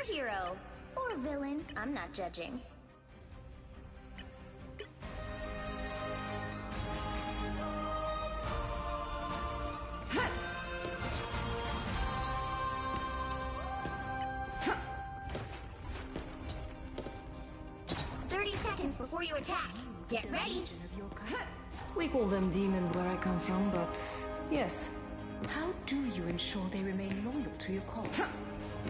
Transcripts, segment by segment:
hero. Or villain, I'm not judging. Before you attack, get ready. We call them demons where I come from, but yes. How do you ensure they remain loyal to your cause?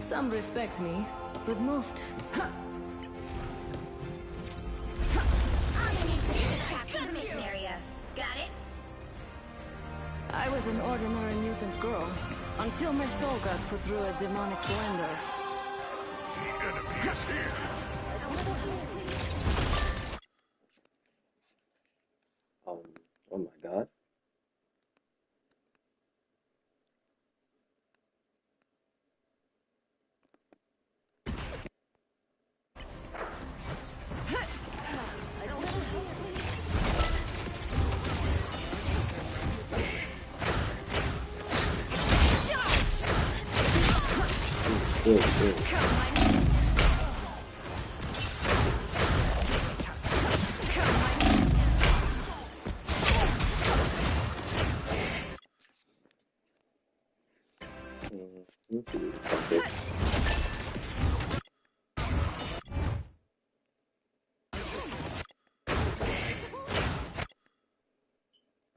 Some respect me, but most... All you need to do is capture the mission area. Got it? I was an ordinary mutant girl, until my soul got put through a demonic blender. The enemy is here. Oh my God. Good. Let's see.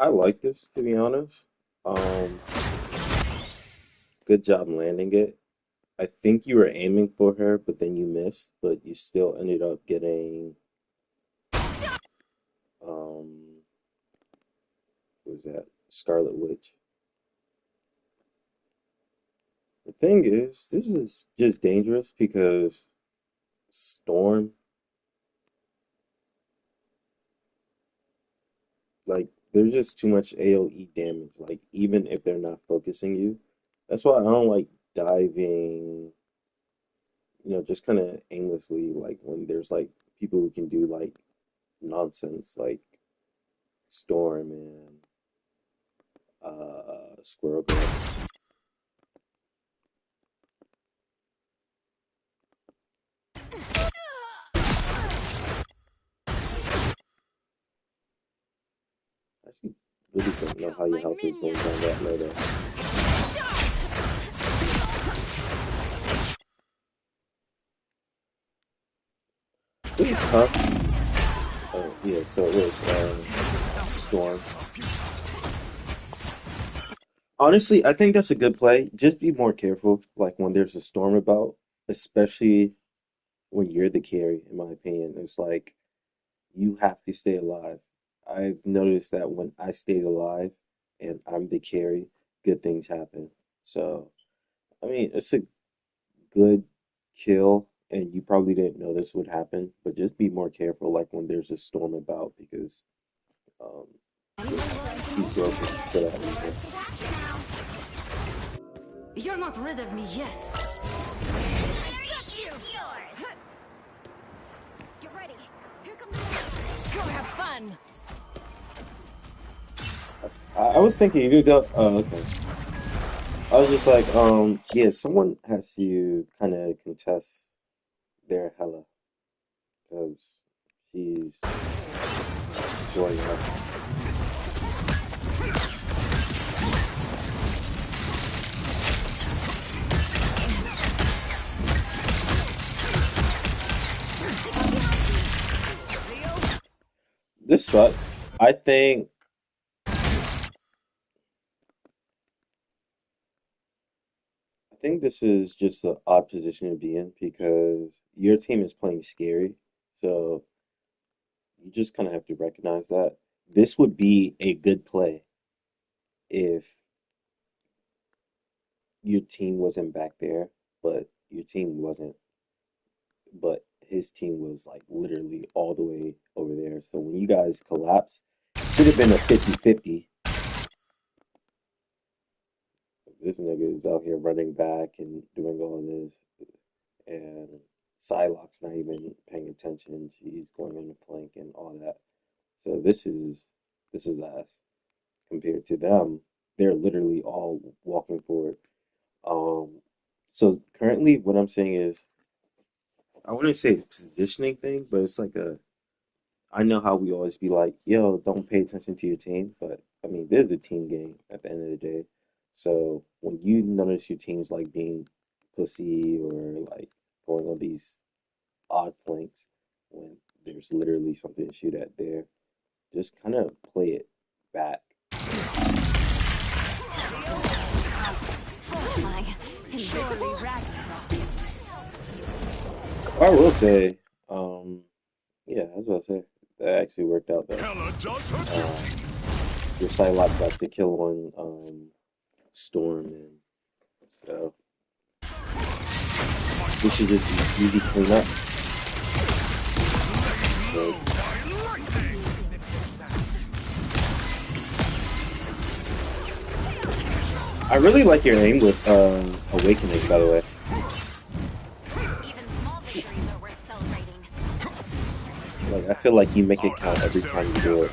I like this, to be honest. Good job landing it. I think you were aiming for her, but then you missed, but you still ended up getting what was that? Scarlet Witch. The thing is, this is just dangerous because Storm, like, there's just too much AoE damage, like, even if they're not focusing you. That's why I don't like diving, just kind of aimlessly, like, when there's, like, people who can do, like, nonsense, like Storm and Squirrel Girl. I actually really don't know how your health is going down that low though. It was tough. Oh, yeah, so it was Storm. Honestly, I think that's a good play. Just be more careful, like when there's a storm about, especially when you're the carry, in my opinion. It's like you have to stay alive. I've noticed that when I stayed alive and I'm the carry, good things happen. So, I mean, it's a good kill, and you probably didn't know this would happen, but just be more careful, like when there's a storm about, because um, it's too broken for that reason. You're not rid of me yet. Get ready. Here comes the Go have fun. I was thinking you could go. Oh, okay. I was just like, yeah, someone has to kind of contest their Hella because she's joining up. This sucks. I think this is just an odd position to be in because your team is playing scary. So you just kind of have to recognize that. This would be a good play if your team wasn't back there, but your team wasn't, but his team was like literally all the way over there. So when you guys collapse, should have been a 50-50. This nigga is out here running back and doing all this, and Psylocke's not even paying attention. She's going on the plank and all that. So this is ass compared to them. They're literally all walking forward. Um, so currently, what I'm saying is I wouldn't say a positioning thing, but it's like a I know how we always be like, yo, don't pay attention to your team, but I mean, this is a team game at the end of the day. So when you notice your team's like being pussy or like going on these odd flanks when there's literally something to shoot at there, just kind of play it back. And What am I? Invisible? I will say, um, yeah, I was gonna say that actually worked out though. Hella does her Um, duty. your Psylocke got the kill on Storm, and so this should just be easy cleanup. Good. By lightning. I really like your aim with Awakening, by the way. Even small victories are worth celebrating. Like I feel like you make it Our count every time adversaries you do gather. it.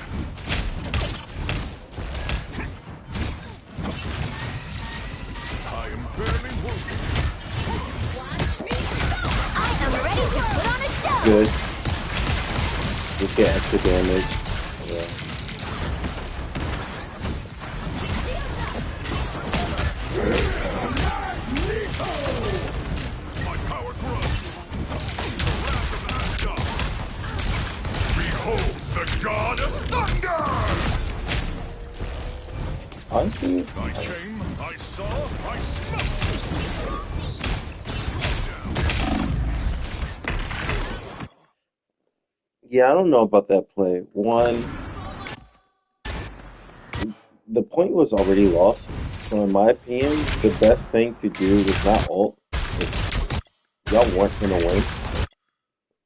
I am barely wounded. I am ready to put on a show! Good. Just get extra damage. Yeah. My power grows. The wrath of Asgard. Behold the god of thunder! Honestly, I came, I saw, I smoked. yeah, I don't know about that play. One, the point was already lost. So in my opinion, the best thing to do was not ult. If y'all weren't gonna win,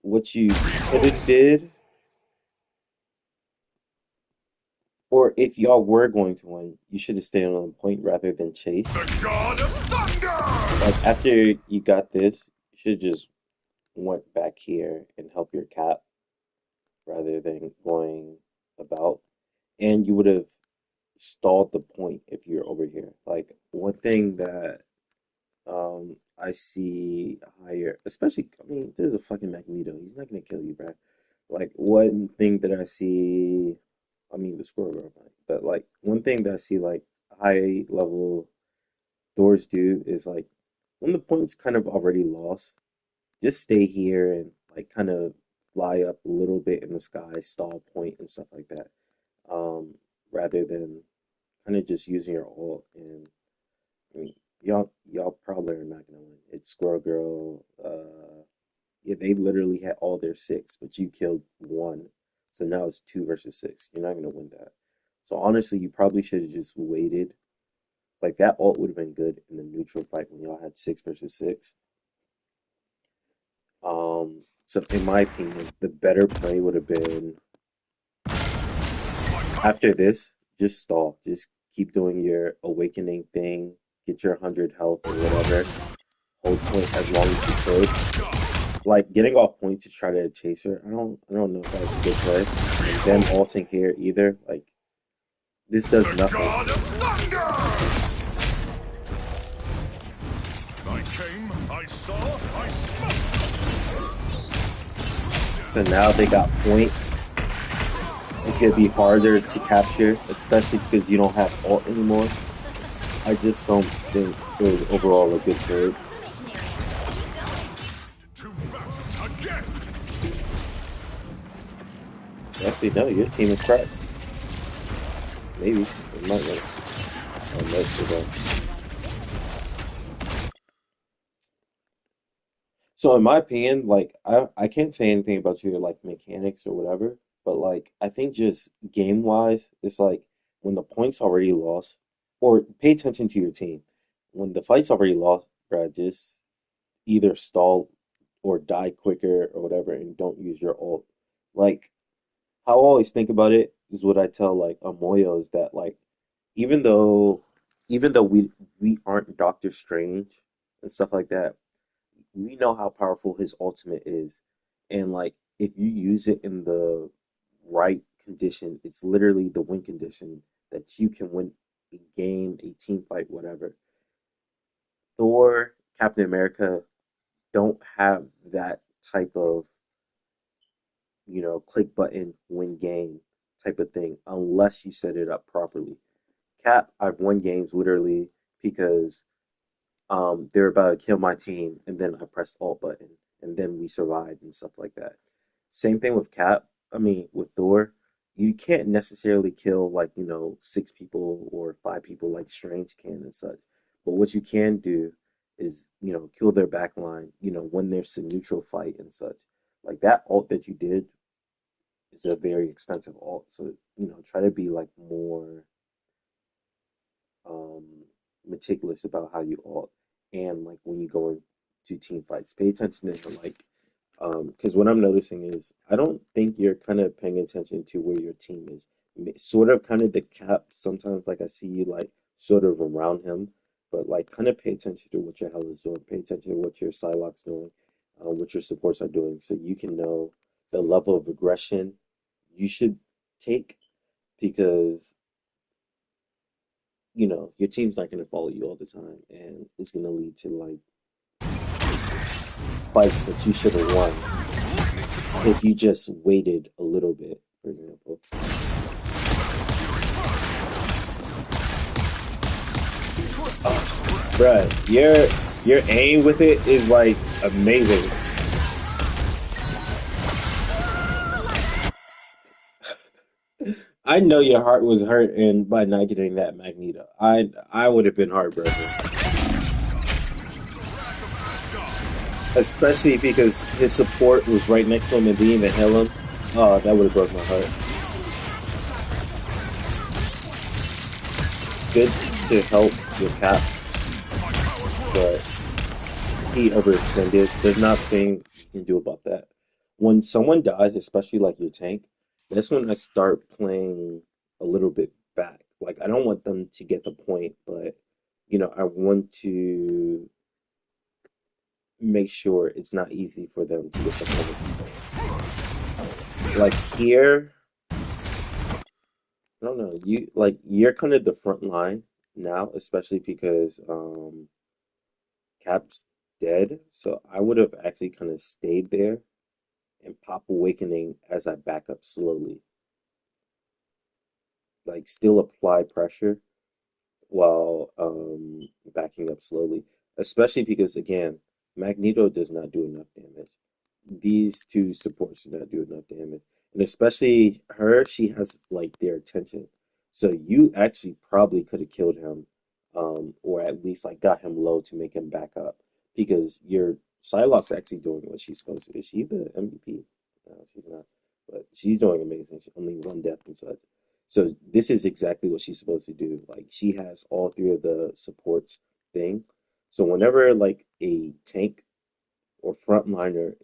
what you could have did, or if y'all were going to win, you should have stayed on the point rather than chase. The god of thunder! Like after you got this, you should just went back here and help your cap rather than going about. And you would have stalled the point if you're over here. Like one thing that I see higher, especially I mean, there's a fucking Magneto. He's not gonna kill you, bro. Like one thing that I see, I mean the squirrel girl, might, but like one thing that I see like high level doors do is like when the point's kind of already lost, just stay here and like kind of fly up a little bit in the sky, stall point and stuff like that. Um, Rather than kind of just using your ult and I mean y'all probably are not gonna win. It's Squirrel Girl, yeah, they literally had all their six, but you killed one. So now it's 2 versus 6. You're not gonna win that. So honestly, you probably should have just waited. Like that ult would have been good in the neutral fight when y'all had 6 versus 6. So in my opinion, the better play would have been after this, just stall. Just keep doing your awakening thing, get your 100 health or whatever. Hold point as long as you could. Like getting off point to try to chase her, I don't know if that's a good play. And them ulting here either, like this does The nothing. god of thunder! I came, I saw, I smoked. So now they got point. It's gonna be harder to capture, especially because you don't have ult anymore. I just don't think it was overall a good trade. Mission area. Keep going. To battle again! Actually, no, your team is cracked. Maybe. It might win. Oh, no, they don't. So in my opinion, like I can't say anything about your like mechanics or whatever, but like I think just game wise, it's like when the point's already lost, or pay attention to your team. When the fight's already lost, bruh, just either stall or die quicker or whatever, and don't use your ult. Like how I always think about it is what I tell like Amoyo is that like even though even though we aren't Doctor Strange and stuff like that, we know how powerful his ultimate is. And like if you use it in the right condition, it's literally the win condition that you can win a game, a team fight, whatever. Thor, Captain America don't have that type of, click button, win game type of thing, unless you set it up properly. Cap, I've won games literally because they're about to kill my team, and then I pressed alt button, and then we survived and stuff like that. Same thing with Cap. I mean, with Thor, you can't necessarily kill like, 6 people or 5 people like Strange can and such. But what you can do is, kill their back line, when there's a neutral fight and such. Like that alt that you did is a very expensive alt. So, try to be like more um meticulous about how you alt, and like when you go into team fights, pay attention to like because what I'm noticing is I don't think you're kind of paying attention to where your team is. Sort of kind of the Cap sometimes, like I see you like sort of around him, but like kind of pay attention to what your hell is doing, pay attention to what your Psylocke's doing, what your supports are doing, so you can know the level of aggression you should take, because your team's not going to follow you all the time, and it's going to lead to like fights that you should have won if you just waited a little bit, for example. Bruh, your aim with it is like amazing. I know your heart was hurt and by not getting that Magneto. I would have been heartbroken. Especially because his support was right next to him and didn't even heal him. Oh, that would have broke my heart. Good to help your Cap, but he overextended. There's nothing you can do about that. When someone dies, especially like your tank, that's when I start playing a little bit back. Like I don't want them to get the point, but I want to make sure it's not easy for them to get the point. Like here, I don't know, you're kind of the front line now, especially because Cap's dead. So I would have actually kind of stayed there and pop awakening as I back up slowly. Like still apply pressure while backing up slowly. Especially because again, Magneto does not do enough damage. These two supports do not do enough damage. And especially her, she has like their attention. So you actually probably could have killed him, or at least like got him low to make him back up. Because your Psylocke's actually doing what she's supposed to. Is she the MVP? No, she's not. But she's doing amazing. She only 1 death and such. So this is exactly what she's supposed to do. Like she has all 3 of the supports thing. So whenever like a tank or frontliner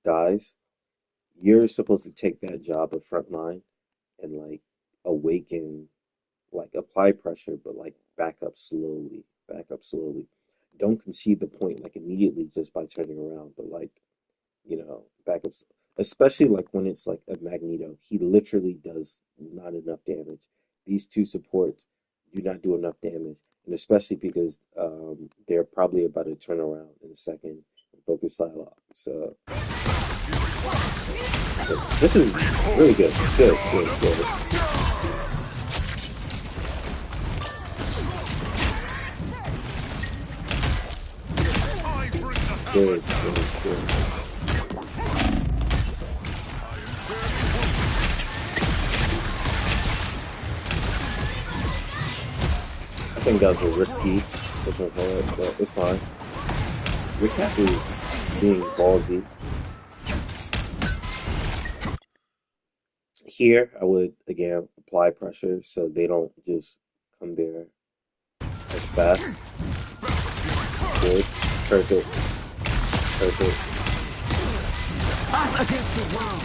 dies, you're supposed to take that job of frontline and like awaken, like apply pressure, but like back up slowly. Don't concede the point like immediately just by turning around, but like backups, especially like when it's like a Magneto, he literally does not enough damage. These two supports do not do enough damage, and especially because they're probably about to turn around in a second and focus Psylocke. So this is really good. Good. Good. I think that was a risky pushing forward, but it's fine. Your Cap is being ballsy. Here, I would again apply pressure so they don't just come there as fast. Good. Perfect. Us against the world.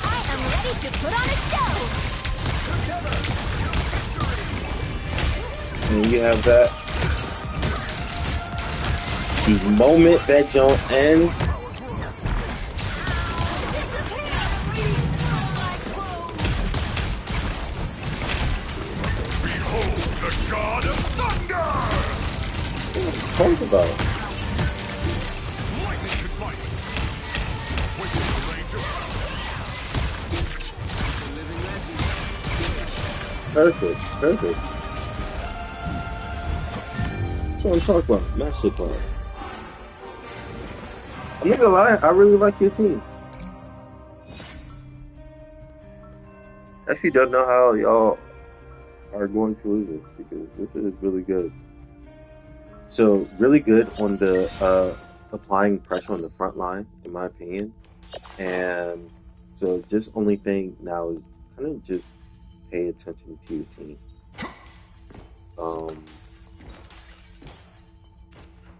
I am ready to put on a show! And you have that. The moment that jump ends, talking about. Lightning can bite. Wait for the range of Perfect, perfect. That's what I'm talking about. Masterclass. I'm not gonna lie, I really like your team. I actually don't know how y'all are going to lose this because this is really good. So really good on the applying pressure on the front line, in my opinion. And so just only thing now is kind of just pay attention to your team. Um,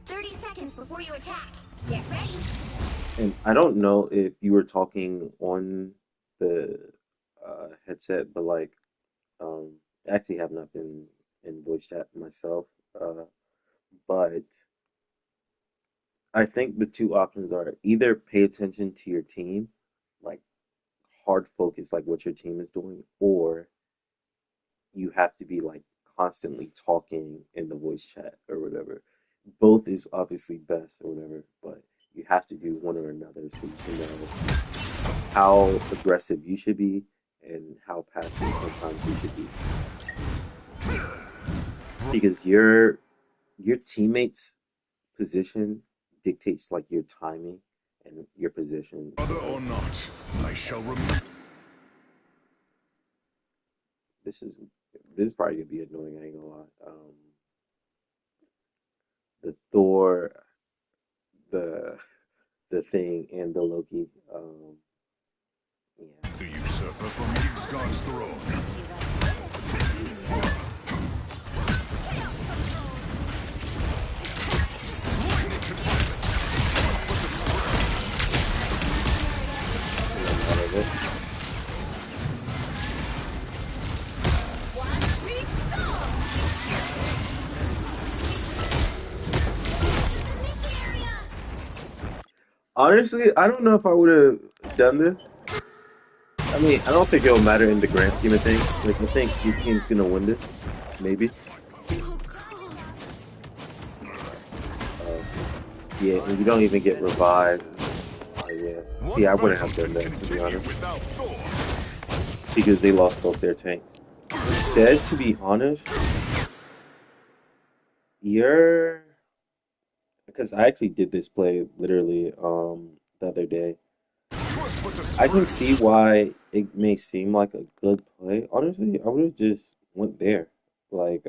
30 seconds before you attack. Get ready. and I don't know if you were talking on the headset, but like I actually have not been in voice chat myself. Uh, but I think the two options are either pay attention to your team, like hard focus, like what your team is doing, or you have to be like constantly talking in the voice chat or whatever. Both is obviously best or whatever, but you have to do one or another so you can know how aggressive you should be and how passive sometimes you should be. Because your teammates' position dictates like your timing and your position. whether So or not. I shall remember. this is this is probably gonna be annoying, I ain't gonna lie. The Thor, the the Thing, and the Loki. Yeah. The usurper from Midgard's throne. Lightning can bite. Must put the And I'm out of it. Mission area. Honestly, I don't know if I would have done this. I mean, I don't think it'll matter in the grand scheme of things. Like, I think your team's gonna win this, maybe. Uh, yeah, and you don't even get revived. Yeah. See, I wouldn't have done that, to be honest, without Thor. because they lost both their tanks. Instead, to be honest, you're because I actually did this play literally the other day. Must put the I can see why it may seem like a good play. Honestly, I would have just went there. Like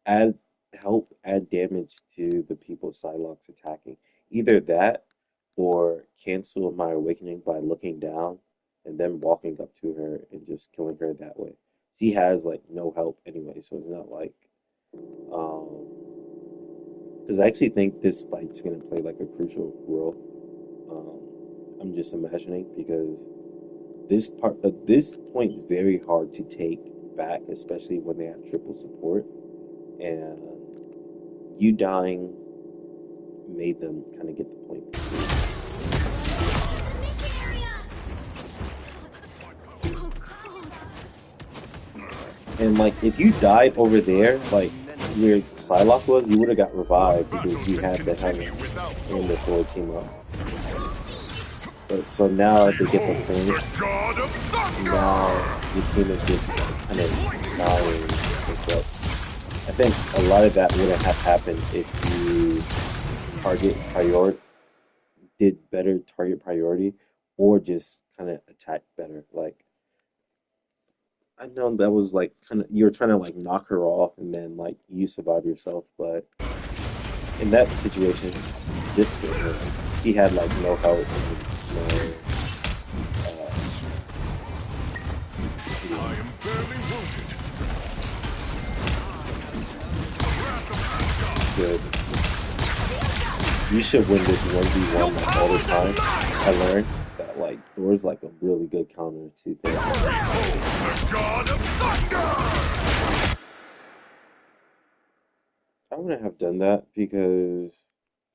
add help add damage to the people Psylocke's attacking. Either that or cancel my awakening by looking down and then walking up to her and just killing her that way. She has like no help anyway, so it's not like because I actually think this fight's gonna play like a crucial role. I'm just imagining because this point is very hard to take back, especially when they have triple support, and you dying made them kind of get the point. Mission area. And like if you died over there, like where Psylocke was, you would have got revived because you had the continue helmet without and the Thor. full team up. But so now they get the Behold point. the god of thunder! Now your team is just like, kind of dying and stuff. I think a lot of that wouldn't have happened if you target priority did better target priority or just kind of attack better. Like I know that was like kind of you're trying to like knock her off and then like you survive yourself, but in that situation, just she had like no help and no uh, I am barely wounded. good. You should win this 1v1 like all the time. I learned that like Thor's like a really good counter to things. The god of thunder! I wouldn't have done that because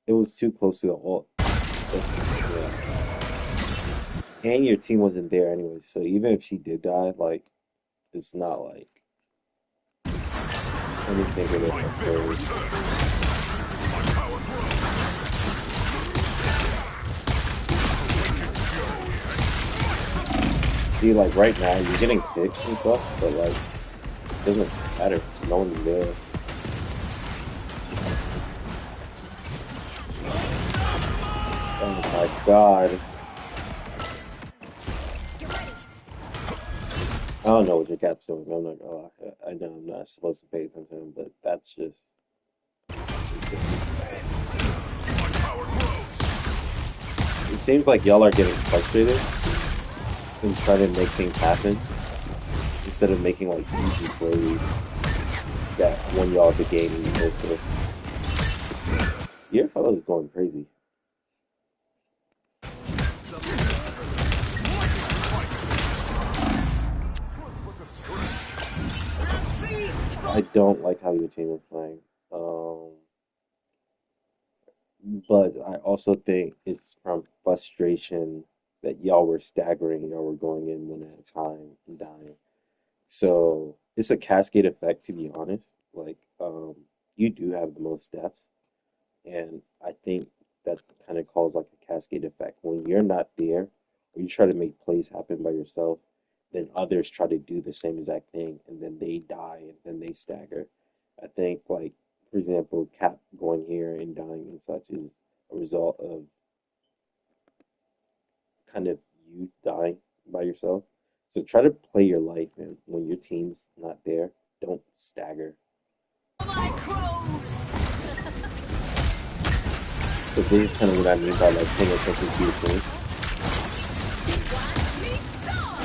it was too close to the ult. Yeah. And your team wasn't there anyway, so even if she did die, like it's not like anything would have My vigor occurred. returns. See, like right now, you're getting picks and stuff, but like it doesn't matter. No one's there. Oh my God. I don't know what your cap's doing. I'm not gonna lie. I know I'm not supposed to pay attention to him, but that's just ridiculous. My power grows. It seems like y'all are getting frustrated and trying to make things happen instead of making like easy plays that won y'all the game in the first place. Your fellow's going crazy. I don't like how your team is playing. Um, but I also think it's from frustration that y'all were staggering, y'all were going in one at a time and dying. So it's a cascade effect, to be honest. Like, you do have the most deaths, and I think that kind of calls like a cascade effect. When you're not there, or you try to make plays happen by yourself, then others try to do the same exact thing, and then they die, and then they stagger. I think, like, for example, Cap going here and dying and such is a result of kind of you dying by yourself. So try to play your life, and when your team's not there, don't stagger. My crows! So this is kind of what I mean by like paying attention to your team. Watch me soar!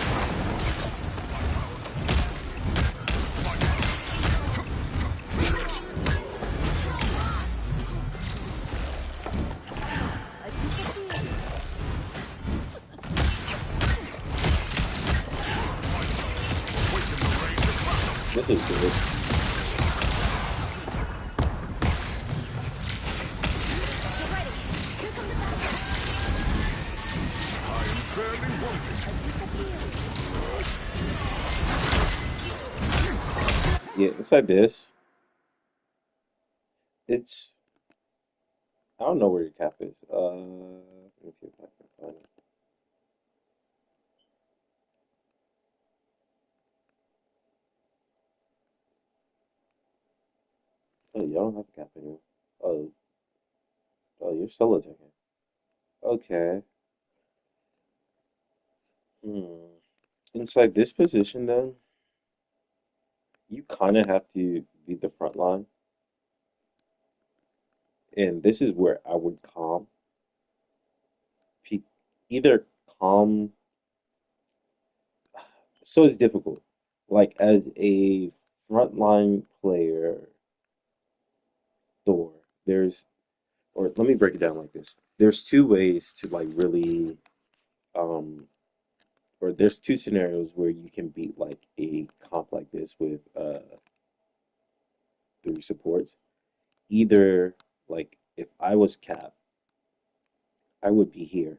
I disappear. This is good. Get ready. Here come the battle. I am barely wounded. Yeah, it's like this. It's I don't know where your cap is. Let me see if I can find it. Oh, you don't have a cap anymore. Oh, oh, you're solo attacking. Okay. Hmm. Inside this position, then you kind of have to be the front line, and this is where I would calm. Pe- Either calm. So it's difficult. Like as a frontline player, Thor, there's or let me break it down like this. There's two ways to like really um or there's two scenarios where you can beat like a comp like this with three supports. Either like if I was Cap, I would be here.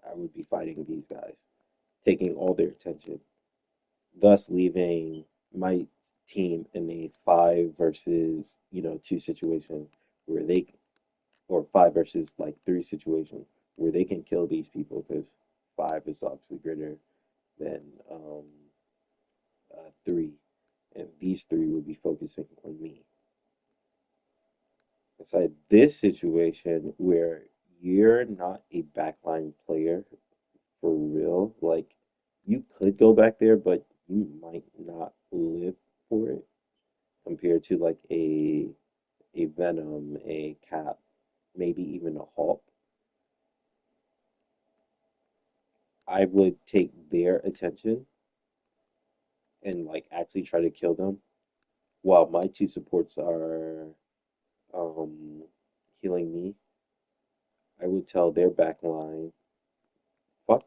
I would be fighting these guys, taking all their attention, thus leaving my team in a five versus, two situation where they or five versus like three situation where they can kill these people because five is obviously greater than three, and these three would be focusing on me. Inside this situation where you're not a backline player for real, like you could go back there, but you might not live for it compared to like a Venom, a Cap, maybe even a Hulk. I would take their attention and like actually try to kill them while my two supports are um healing me. I would tell their back line, fuck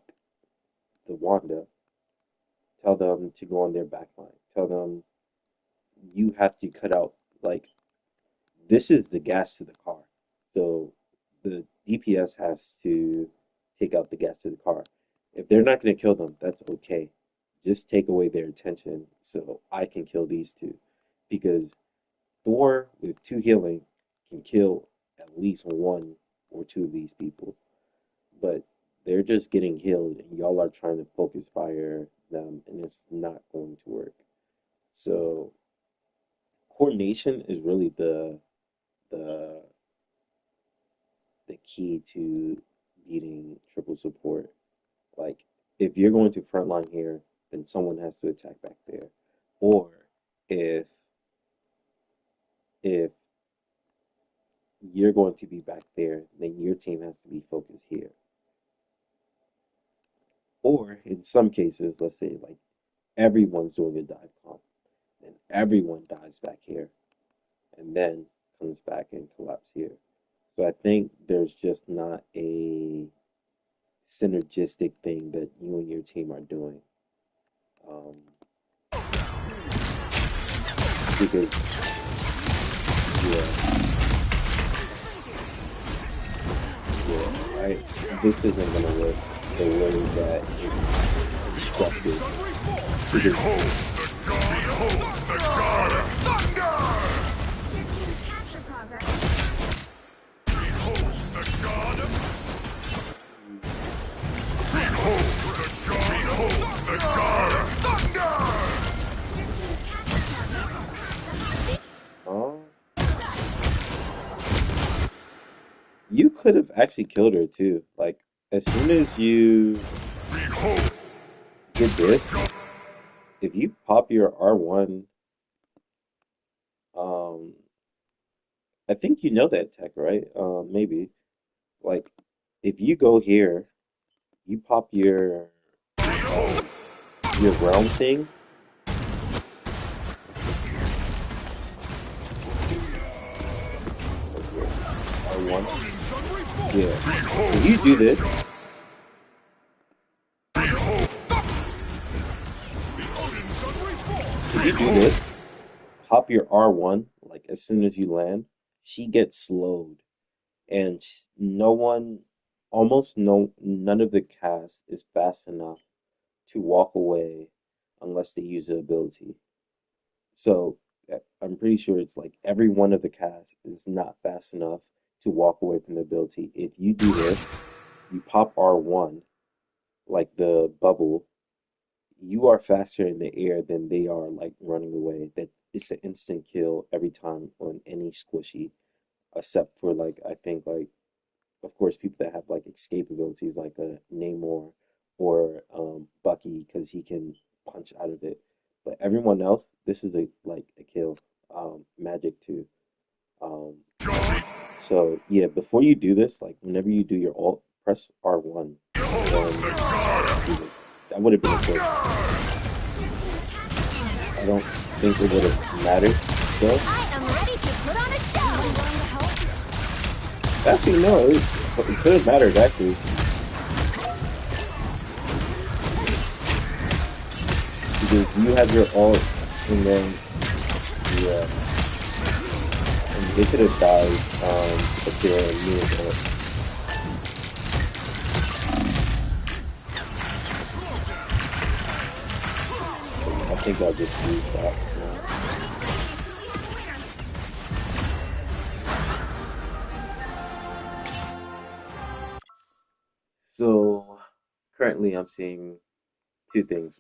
the Wanda. Tell them to go on their back line. Tell them you have to cut out like this is the gas to the car. So the DPS has to take out the gas to the car. If they're not going to kill them, that's okay. Just take away their attention so I can kill these two. Because Thor with two healing can kill at least one or two of these people. But they're just getting healed, and y'all are trying to focus fire them, and it's not going to work. So coordination is really the the key to beating triple support. Like, if you're going to frontline here, then someone has to attack back there. Or if if you're going to be back there, then your team has to be focused here. Or in some cases, let's say like everyone's doing a dive comp, and everyone dives back here, and then comes back and collapse here. So I think there's just not a synergistic thing that you and your team are doing. Um, because yeah, this isn't gonna work the way that it's constructed. Behold the god! Behold the god of thunder! Your team's capture progress. Behold the god of... Behold the god! Behold the god of thunder! Your team's capture progress. Oh, you could have actually killed her too. Like, as soon as you Behold did this, if you pop your R1, um, I think you know that tech, right? Maybe. Like, if you go here, you pop your realm thing. R1. Yeah. If you do this, if you do this, pop your R1, like as soon as you land, she gets slowed. And no one, almost none of the cast is fast enough to walk away unless they use the ability. So I'm pretty sure it's like every one of the cast is not fast enough to walk away from the ability. If you do this, you pop R1, like the bubble, you are faster in the air than they are like running away. That it's an instant kill every time on any squishy, except for like I think like of course people that have like escape abilities like a Namor or Bucky because he can punch out of it. But everyone else, this is a like a kill. Magic too. Um, so yeah, before you do this, like whenever you do your ult, press R1 and then do this. That would have been a kill. I don't think it would have mattered still. I am ready to put on a show. Actually, no, it could have mattered actually. Because you have your ult and then yeah. And they could have died if they were in mean ult. I think I'll just use that now. So currently I'm seeing two things.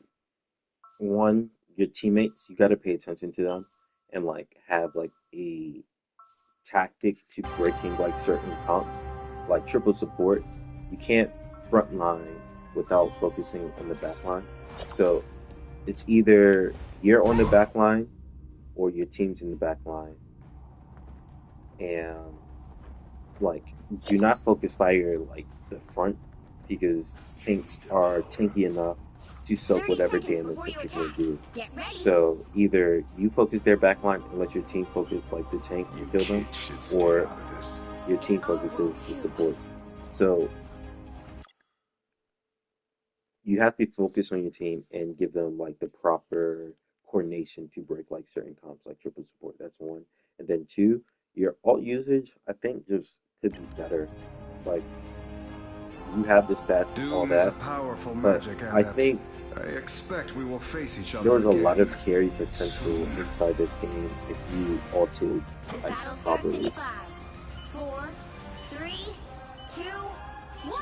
One, your teammates, you got to pay attention to them and like have like a tactic to breaking like certain comps, like triple support. You can't front line without focusing on the back line. So it's either you're on the back line or your team's in the back line. And like do not focus fire like the front because tanks are tanky enough to soak 30 whatever seconds damage before that your you're gonna attack. do. Get ready. So either you focus their backline and let your team focus like the tanks to kill them, or your team focuses the supports. So you have to focus on your team and give them like the proper coordination to break like certain comps like triple support. That's one. And then two, your alt usage, I think just could be better. Like you have the stats and all Doom is a that, powerful but magic I adept. think I expect we will face each there other was a lot of again. carry potential inside this game if you ulted like Battle starts properly. in 5, 4, 3, 2, 1.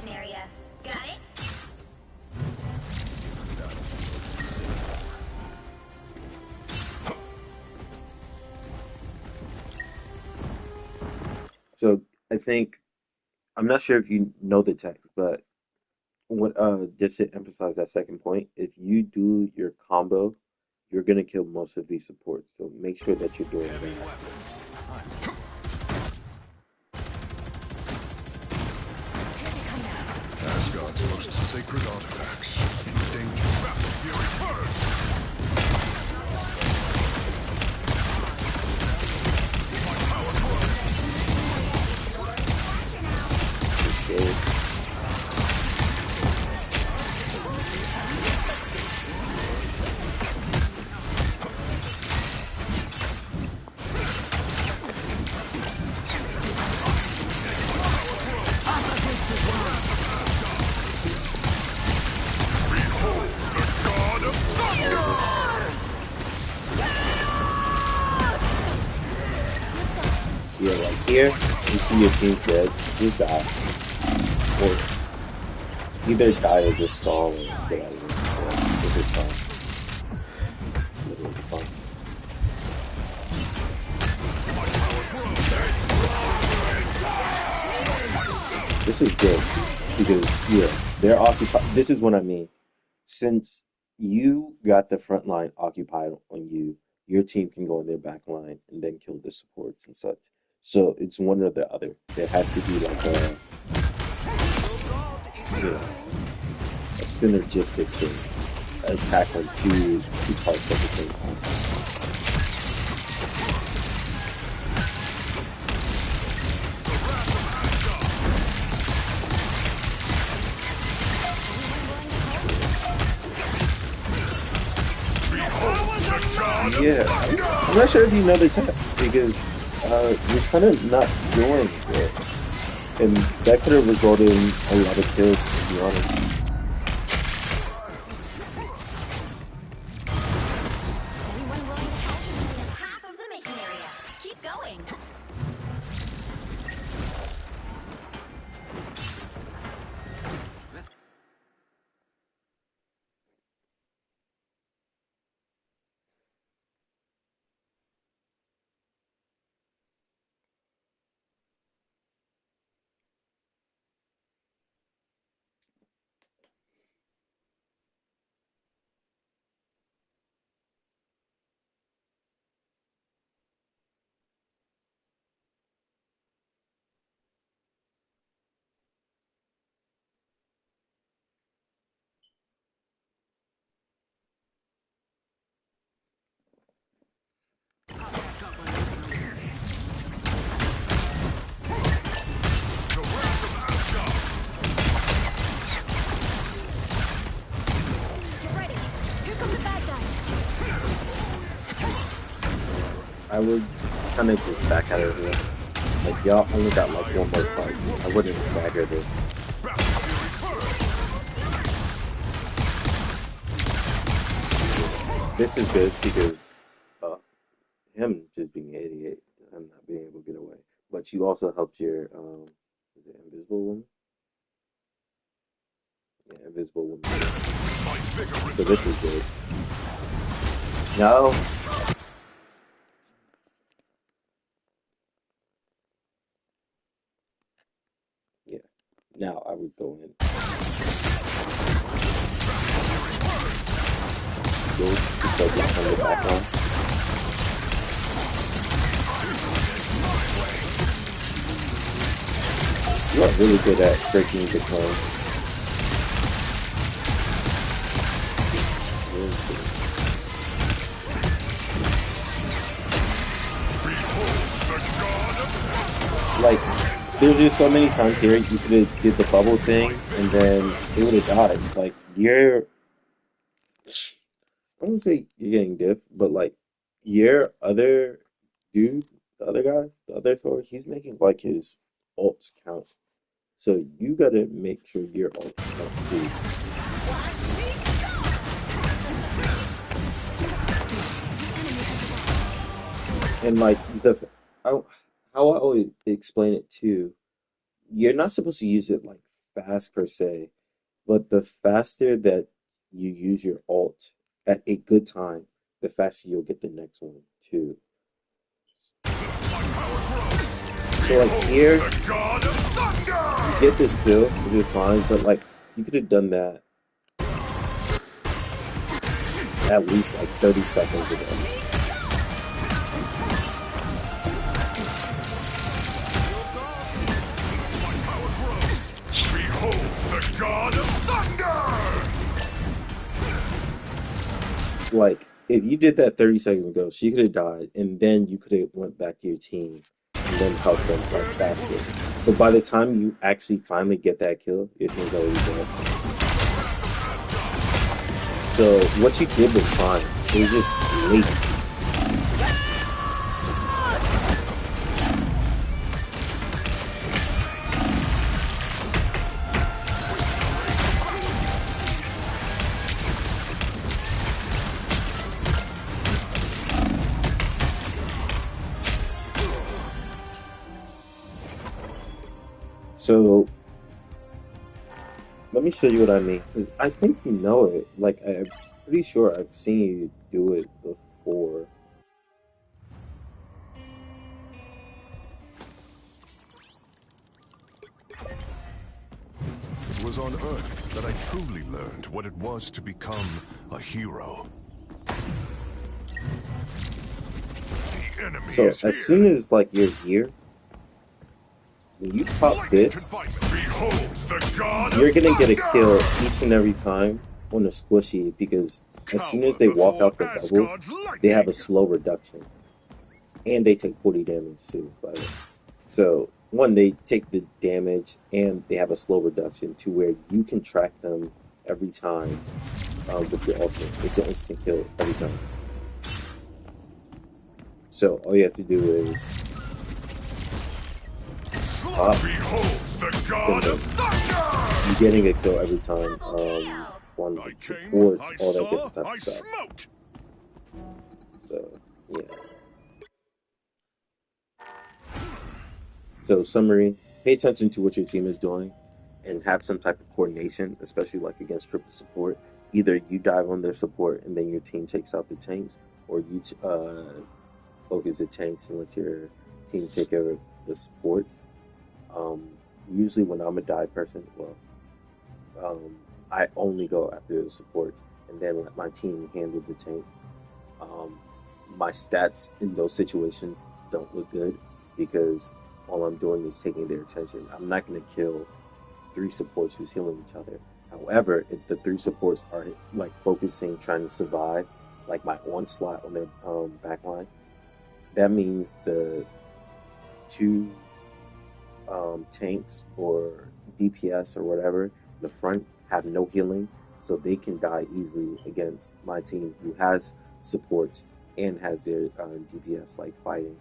mission area. Got it? So I think I'm not sure if you know the tech, but what just to emphasize that second point, if you do your combo, you're gonna kill most of these supports. So make sure that you're doing Heavy that. weapons. Asgard's most sacred artifacts. In danger. Fury burn! Okay. God of thunder! So yeah, like here, you see your team's dead, just die. Or either die or just stall and get out of here. Yeah, this is fine. Literally fine. This is good because yeah, they're occupied. This is what I mean. Since you got the front line occupied on you, your team can go in their back line and then kill the supports and such. So it's one or the other. There has to be like you know, a synergistic thing, attack on two parts at the same time. Yeah, I'm not sure if you know the tech because you're kind of not doing it, and that could have resulted in a lot of kills. To be honest, Anyone willing to help? Half of the mission area. Keep going. Get ready. Here come the bad guys. I would kind of just back out of here. Like y'all only got like one more fight. I wouldn't stagger this. This is good because uh, him just being an idiot, I'm not being able to get away. But you also helped your is it invisible woman? Yeah, invisible woman. So this is good. No. Yeah. Now I would go in. Go start just on the back line. You are really good at breaking the clone. Really good. Like, there's just so many times here you could have did the bubble thing and then it would have died. Like, I don't say you're getting diff, but like, your other dude, the other guy, the other Thor, he's making like his ults count. So you gotta make sure your ults count too. And like how I always explain it too, you're not supposed to use it like fast per se, but the faster that you use your ult at a good time, the faster you'll get the next one too. So like here, The god of thunder! you get this kill, which is fine, but like you could have done that at least like 30 seconds ago. Behold the god of thunder! Like if you did that 30 seconds ago, she could have died, and then you could have went back to your team and then helped them like faster. But by the time you actually finally get that kill, your team's already dead. So what you did was fine. It was just late. So let me show you what I mean, because I think you know it. Like I'm pretty sure I've seen you do it before. It was on Earth that I truly learned what it was to become a hero. The enemy So is here. as soon as like you're here, when you pop Lightning this, confinement. Beholds the god you're of gonna get a kill thunder! each and every time on a squishy because as soon as Cower they walk before out the bubble, Asgard's they have a lightning. slow reduction. And they take 40 damage too, by the way. So one, they take the damage and they have a slow reduction to where you can track them every time with your ultimate. It's an instant kill every time. So all you have to do is pop, Beholds the then god of this. thunder! You're getting a kill every time. One I that came, supports I all that saw, different type I of stuff. smote! So yeah. So summary, pay attention to what your team is doing and have some type of coordination, especially like against triple support. Either you dive on their support and then your team takes out the tanks, or you focus the tanks and let your team take care of the supports. Um, Usually when I'm a dive person, well, I only go after the supports and then let my team handle the tanks. Um, my stats in those situations don't look good because all I'm doing is taking their attention. I'm not going to kill three supports who's healing each other. However, if the three supports are like focusing, trying to survive, like my onslaught on their backline, that means the two tanks or DPS or whatever, the front have no healing, so they can die easily against my team who has supports and has their DPS like fighting.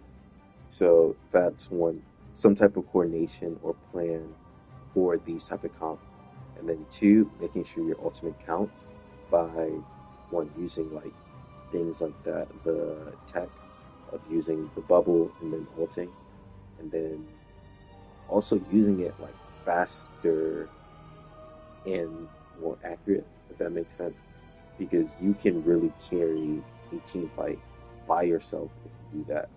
So that's one, some type of coordination or plan for these type of comps. And then two, making sure your ultimate counts by one using like things like that, the tech of using the bubble and then ulting, and then also using it like faster and more accurate, if that makes sense. Because you can really carry a team fight by yourself if you do that.